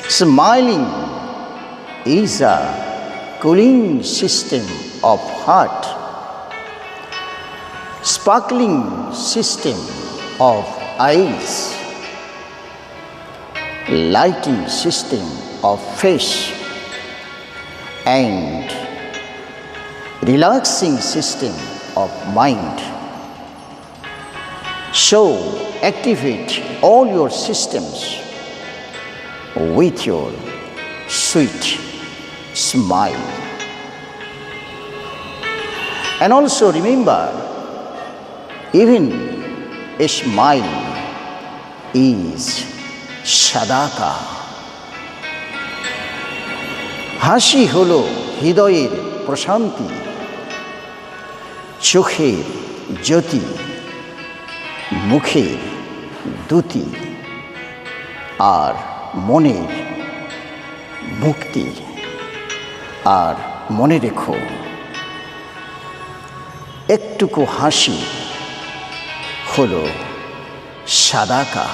Smiling is a cooling system of heart, sparkling system of eyes, lighting system of face, and relaxing system of mind. So activate all your systems with your sweet smile. And also remember, even a smile is sadaka. হাসি হলো হৃদয়ের প্রশান্তি, চোখের জ্যোতি, মুখের দ্যুতি, আর মনের মুক্তি। আর মনে রেখো, একটুকু হাসি হলো সাদাকা।